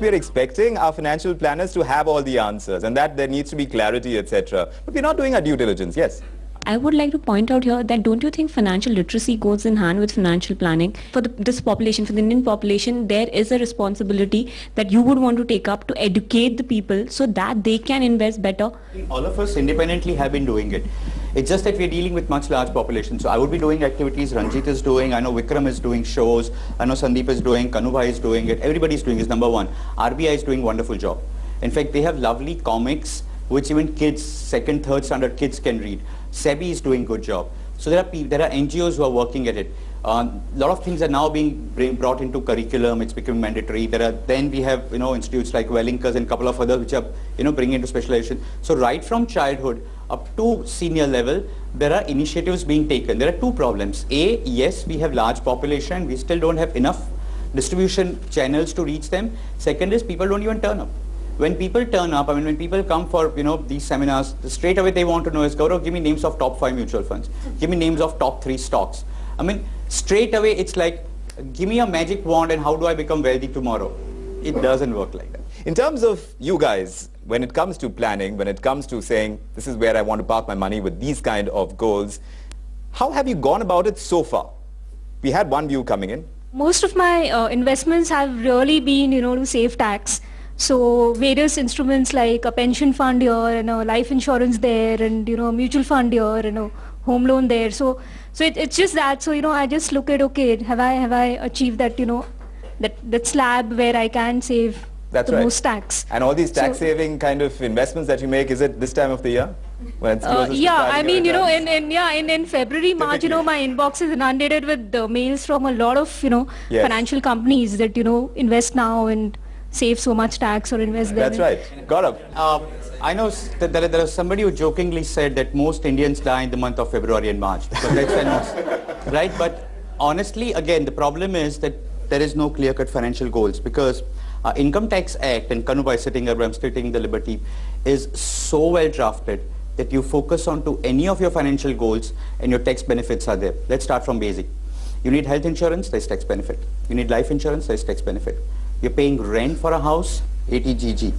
We are expecting our financial planners to have all the answers and that there needs to be clarity, etc. But we're not doing our due diligence. Yes. I would like to point out here that don't you think financial literacy goes in hand with financial planning? For this population, for the Indian population, there is a responsibility that you would want to take up to educate the people so that they can invest better. All of us independently have been doing it. It's just that we're dealing with much large population. So I would be doing activities, Ranjit is doing, I know Vikram is doing shows, I know Sandeep is doing, Kanubhai is doing it, everybody's doing it, number one. RBI is doing a wonderful job. In fact, they have lovely comics which even kids, second, third standard kids can read. SEBI is doing a good job. So there are NGOs who are working at it. A lot of things are now being brought into curriculum. It's becoming mandatory. Then we have institutes like Wellingers and a couple of others which are bringing into specialization. So right from childhood up to senior level, there are initiatives being taken. There are two problems. A, yes, we have large population. We still don't have enough distribution channels to reach them. Second is people don't even turn up. When people turn up, I mean, when people come for these seminars, straight away they want to know is, Gaurav, give me names of top 5 mutual funds. Give me names of top 3 stocks. I mean, straight away it's like, give me a magic wand and how do I become wealthy tomorrow? It doesn't work like that. In terms of you guys, when it comes to planning, when it comes to saying, this is where I want to park my money with these kind of goals, how have you gone about it so far? We had one view coming in. Most of my investments have really been, to save tax. So various instruments like a pension fund here and a life insurance there and a mutual fund here and a home loan there. So it's just that. So I just look at, okay, have I achieved that that slab where I can save the most tax. And all these tax saving kind of investments that you make, is it this time of the year? When it's yeah, I mean in February, March, my inbox is inundated with mails from a lot of financial companies that invest now and save so much tax or invest there. That's right. Gaurav. I know that there was somebody who jokingly said that most Indians die in the month of February and March. Because that's when most, right? But honestly, again, the problem is that there is no clear-cut financial goals because Income Tax Act, and Kanubhai sitting here, I'm still taking the liberty, is so well drafted that you focus on to any of your financial goals and your tax benefits are there. Let's start from basic. You need health insurance, there's tax benefit. You need life insurance, there's tax benefit. You're paying rent for a house, 80GG.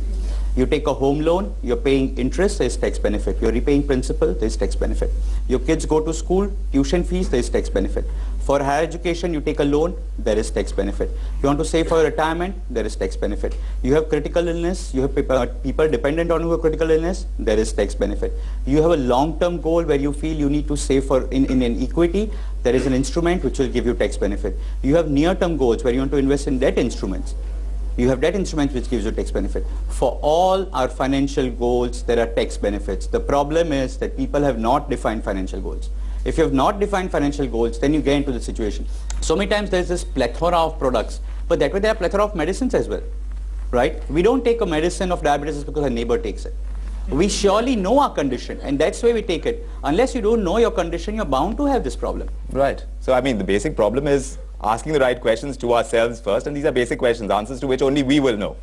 You take a home loan, you're paying interest, there's tax benefit. You're repaying principal, there's tax benefit. Your kids go to school, tuition fees, there's tax benefit. For higher education, you take a loan, there is tax benefit. You want to save for your retirement, there is tax benefit. You have critical illness, you have people dependent on your critical illness, there is tax benefit. You have a long-term goal where you feel you need to save for in an equity, there is an instrument which will give you tax benefit. You have near-term goals where you want to invest in debt instruments. You have debt instruments which gives you tax benefit. For all our financial goals, there are tax benefits. The problem is that people have not defined financial goals. If you have not defined financial goals, then you get into the situation. So many times there's this plethora of products, but that way there are plethora of medicines as well, right? We don't take a medicine of diabetes because our neighbor takes it. We surely know our condition, and that's why we take it. Unless you don't know your condition, you're bound to have this problem. Right. So, I mean, the basic problem is asking the right questions to ourselves first, and these are basic questions, answers to which only we will know.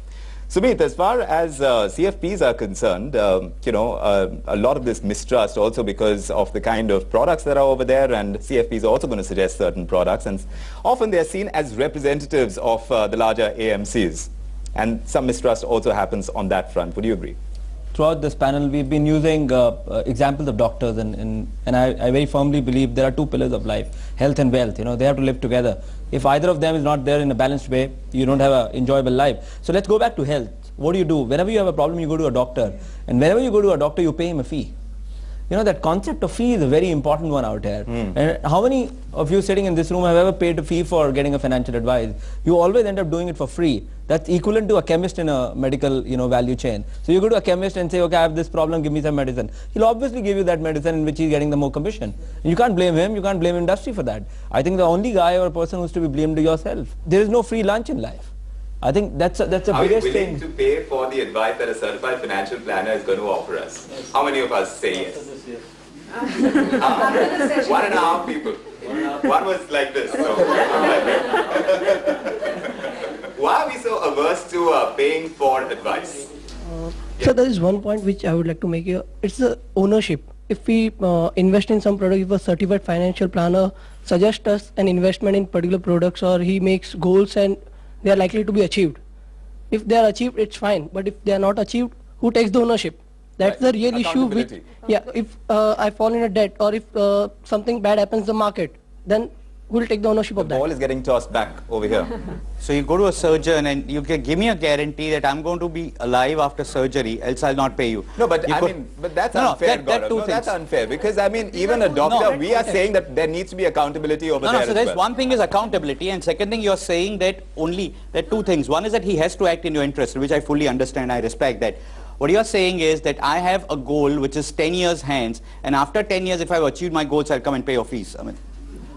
Sumeet, as far as CFPs are concerned, a lot of this mistrust also because of the kind of products that are over there, and CFPs are also going to suggest certain products, and often they're seen as representatives of the larger AMCs, and some mistrust also happens on that front. Would you agree? Throughout this panel, we've been using examples of doctors, and I very firmly believe there are two pillars of life, health and wealth. They have to live together. If either of them is not there in a balanced way, you don't have an enjoyable life. So let's go back to health. What do? Whenever you have a problem, you go to a doctor, and whenever you go to a doctor, you pay him a fee. That concept of fee is a very important one out here. And how many of you sitting in this room have ever paid a fee for getting a financial advice? You always end up doing it for free. That's equivalent to a chemist in a medical value chain. So you go to a chemist and say, okay, I have this problem, give me some medicine. He'll obviously give you that medicine in which he's getting the more commission. And you can't blame him, you can't blame industry for that. I think the only guy or person who's to be blamed is yourself. There is no free lunch in life. I think that's the biggest thing. Are we willing to pay for the advice that a certified financial planner is going to offer us? Yes. How many of us say yes? 1.5 people. One was like this. So why are we so averse to paying for advice? So there is one point which I would like to make here. It's the ownership. If we invest in some product, if a certified financial planner suggests us an investment in particular products, or he makes goals and they are likely to be achieved, If they are achieved, it's fine. But if they are not achieved, who takes the ownership? That's the real issue. With, if I fall in a debt, or if something bad happens in the market, then who will take the ownership of that? The ball is getting tossed back over here. So you go to a surgeon and you can give me a guarantee that I'm going to be alive after surgery, else I'll not pay you. No, but but that's unfair, Gaurav. No, that's unfair, because I mean, even a doctor, we are saying that there needs to be accountability over there. So there's one thing is accountability, and second thing you're saying that there are two things. One is that he has to act in your interest, which I fully understand, I respect that. What you're saying is that I have a goal which is 10 years hence, and after 10 years, if I've achieved my goals, I'll come and pay your fees. I mean,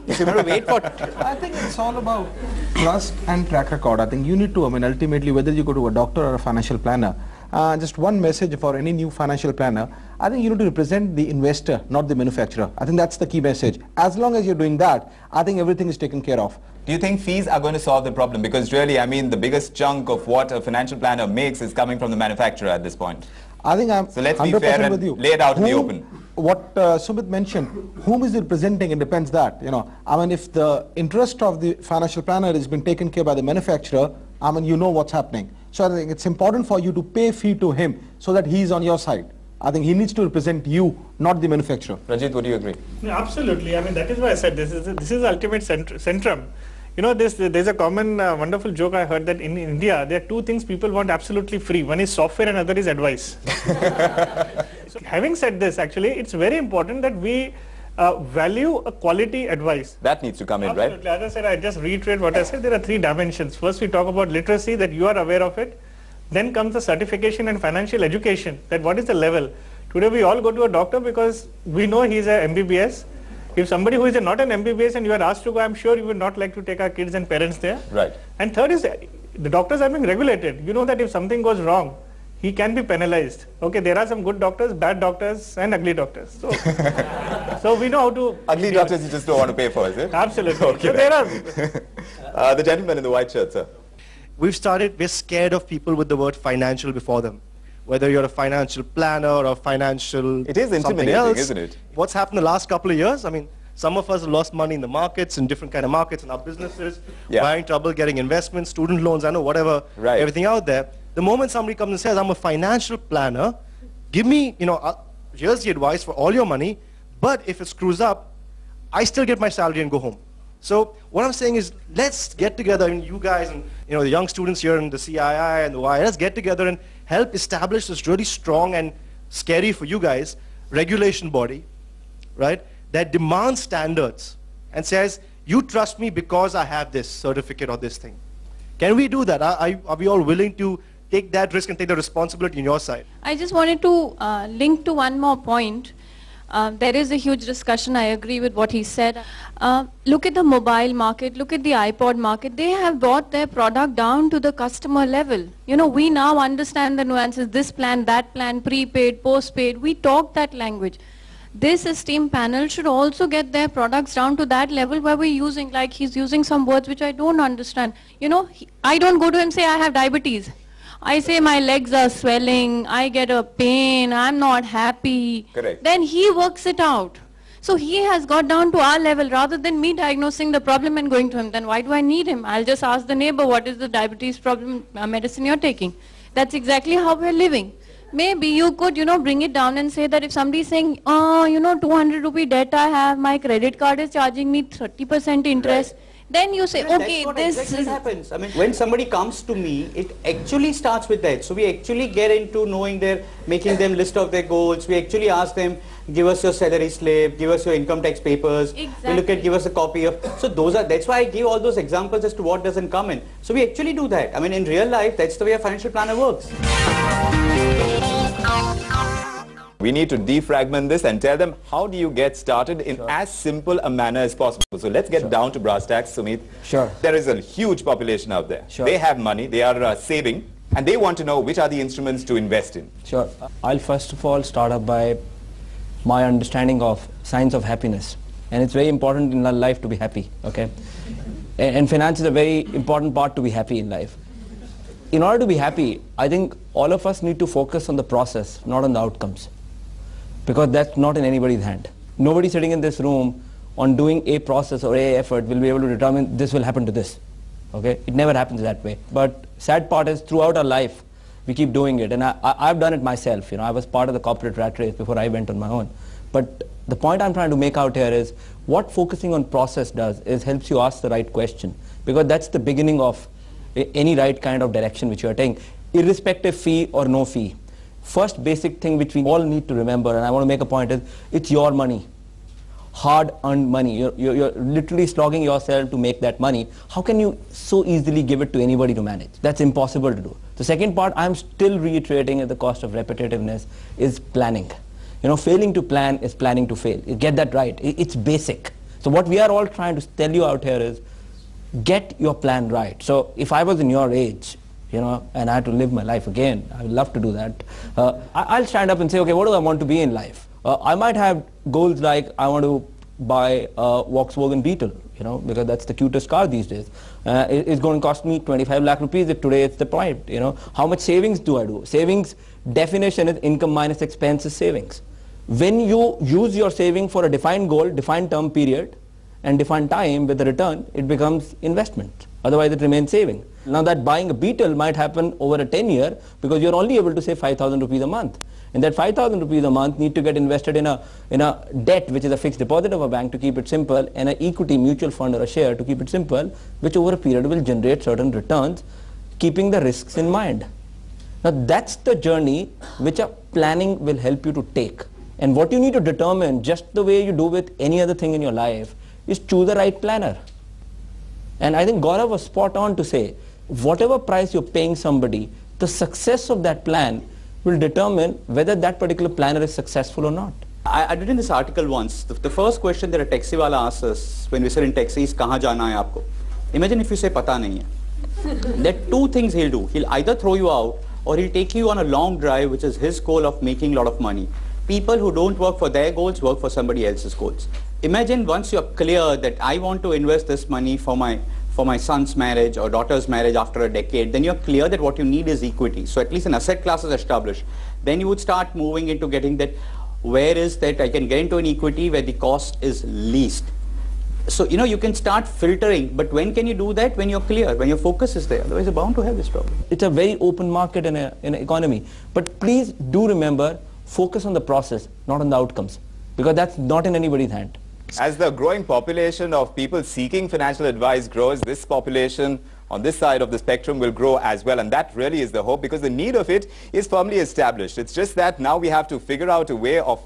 if you have to wait for... I think it's all about trust and track record. I think you need to, ultimately, whether you go to a doctor or a financial planner, just one message for any new financial planner, I think you need to represent the investor, not the manufacturer. I think that's the key message. As long as you're doing that, I think everything is taken care of. Do you think fees are going to solve the problem? Because really, the biggest chunk of what a financial planner makes is coming from the manufacturer at this point. I think I'm so let's be fair and lay it out in the open. What Sumeet mentioned, whom is it representing, it depends that, if the interest of the financial planner has been taken care by the manufacturer, you know what's happening. So I think it's important for you to pay fee to him so that he's on your side. I think he needs to represent you, not the manufacturer. Rajit, would you agree? Yeah, absolutely. that is why I said this is ultimate centrum. There's a common wonderful joke I heard that in India, there are two things people want absolutely free. One is software and other is advice. So having said this, actually, it's very important that we value a quality advice. That needs to come in, right? As I said, I just reiterate what I said. There are three dimensions. First, we talk about literacy, that you are aware of it. Then comes the certification and financial education, that what is the level. Today, we all go to a doctor because we know he's a MBBS. If somebody who is not an MBBS and you are asked to go, I'm sure you would not like to take our kids and parents there. Right. And third is the doctors are being regulated. You know that if something goes wrong, he can be penalized. Okay, there are some good doctors, bad doctors, and ugly doctors. So, so we know how to... Ugly doctors you just don't want to pay for, is it? Absolutely. Okay. So there are... the gentleman in the white shirt, sir. We're scared of people with the word financial before them. Whether you're a financial planner or financial... It is intimidating, isn't it? What's happened the last couple of years? Some of us have lost money in the markets, in different kind of markets, in our businesses, buying trouble, getting investments, student loans, whatever, everything out there. The moment somebody comes and says, I'm a financial planner, give me, here's the advice for all your money, but if it screws up, I still get my salary and go home. So what I'm saying is, let's get together, you guys and the young students here in the CII and the Y, let's get together and help establish this really strong and scary for you guys regulation body, right, that demands standards and says, you trust me because I have this certificate or this thing. Can we do that? Are we all willing to take that risk and take the responsibility on your side? I just wanted to link to one more point. There is a huge discussion, I agree with what he said. Look at the mobile market, look at the iPod market. They have brought their product down to the customer level. We now understand the nuances, this plan, that plan, prepaid, postpaid. We talk that language. This esteemed panel should also get their products down to that level where we're using, like he's using some words which I don't understand. I don't go to him and say I have diabetes. I say my legs are swelling, I get a pain, I'm not happy. Correct. Then he works it out. So he has got down to our level rather than me diagnosing the problem and going to him. Then why do I need him? I'll just ask the neighbor, what is the diabetes problem medicine you're taking? That's exactly how we're living. Maybe you could, bring it down and say that if somebody is saying, 200 rupee debt I have, my credit card is charging me 30% interest. Right. Then you say, okay, this exactly happens. When somebody comes to me, it actually starts with that. So we actually get into making them list of their goals. We actually ask them, give us your salary slip, give us your income tax papers. Exactly. We look at, give us a copy of. So that's why I give all those examples as to what doesn't come in. So we actually do that. In real life, that's the way a financial planner works. We need to defragment this and tell them how do you get started in as simple a manner as possible. So let's get down to brass tacks, Sumeet. Sure. There is a huge population out there. Sure. They have money, they are saving, and they want to know which are the instruments to invest in. Sure. I'll first of all start up by my understanding of signs of happiness. And it's very important in our life to be happy, okay? And finance is a very important part to be happy in life. In order to be happy, I think all of us need to focus on the process, not on the outcomes. Because that's not in anybody's hand. Nobody sitting in this room on doing a process or a effort will be able to determine this will happen to this. Okay, it never happens that way. But sad part is throughout our life, we keep doing it, and I've done it myself. I was part of the corporate rat race before I went on my own. But the point I'm trying to make out here is what focusing on process does is helps you ask the right question, because that's the beginning of any right kind of direction which you are taking, irrespective fee or no fee. First basic thing which we all need to remember, and I want to make a point, is it's your money. Hard-earned money. You're literally slogging yourself to make that money. How can you so easily give it to anybody to manage? That's impossible to do. The second part, I'm still reiterating at the cost of repetitiveness, is planning. Failing to plan is planning to fail. You get that right. It's basic. So what we are all trying to tell you out here is get your plan right. So if I was in your age, and I had to live my life again, I would love to do that. I'll stand up and say, okay, what do I want to be in life? I might have goals like I want to buy a Volkswagen Beetle, because that's the cutest car these days. It's going to cost me 25 lakh rupees if today it's the point. How much savings do I do? Savings definition is income minus expenses savings. When you use your saving for a defined goal, defined term period, and defined time with a return, it becomes investment. Otherwise, it remains saving. Now that buying a Beetle might happen over a 10-year because you're only able to save 5,000 rupees a month. And that 5,000 rupees a month need to get invested in a debt, which is a fixed deposit of a bank to keep it simple, and an equity mutual fund or a share to keep it simple, which over a period will generate certain returns, keeping the risks in mind. Now that's the journey which a planning will help you to take. And what you need to determine, just the way you do with any other thing in your life, is choose the right planner. And I think Gaurav was spot on to say, whatever price you're paying somebody, the success of that plan will determine whether that particular planner is successful or not. I did in this article once, the first question that a taxi wala asks us when we sit in taxi is, "Kahan jana hai aapko?" Imagine if you say, "Pata nahi hai." There are two things he'll do. He'll either throw you out or he'll take you on a long drive, which is his goal of making a lot of money. People who don't work for their goals work for somebody else's goals. Imagine once you're clear that I want to invest this money for my son's marriage or daughter's marriage after a decade, then you're clear that what you need is equity. So at least an asset class is established. Then you would start moving into getting that, where is that I can get into an equity where the cost is least. So, you can start filtering, but when can you do that? When you're clear, when your focus is there. Otherwise, you're bound to have this problem. It's a very open market in an economy. But please do remember, focus on the process, not on the outcomes, because that's not in anybody's hand. As the growing population of people seeking financial advice grows, this population on this side of the spectrum will grow as well, and that really is the hope, because the need of it is firmly established. It's just that now we have to figure out a way of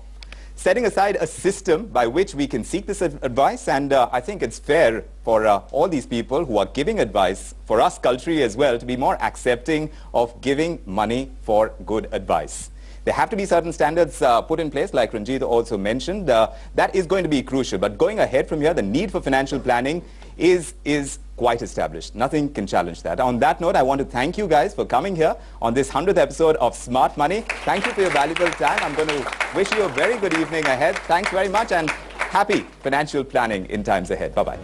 setting aside a system by which we can seek this advice, and I think it's fair for all these people who are giving advice, for us culturally as well, to be more accepting of giving money for good advice. There have to be certain standards put in place, like Ranjit also mentioned. That is going to be crucial. But going ahead from here, the need for financial planning is quite established. Nothing can challenge that. On that note, I want to thank you guys for coming here on this 100th episode of Smart Money. Thank you for your valuable time. I'm going to wish you a very good evening ahead. Thanks very much, and happy financial planning in times ahead. Bye-bye.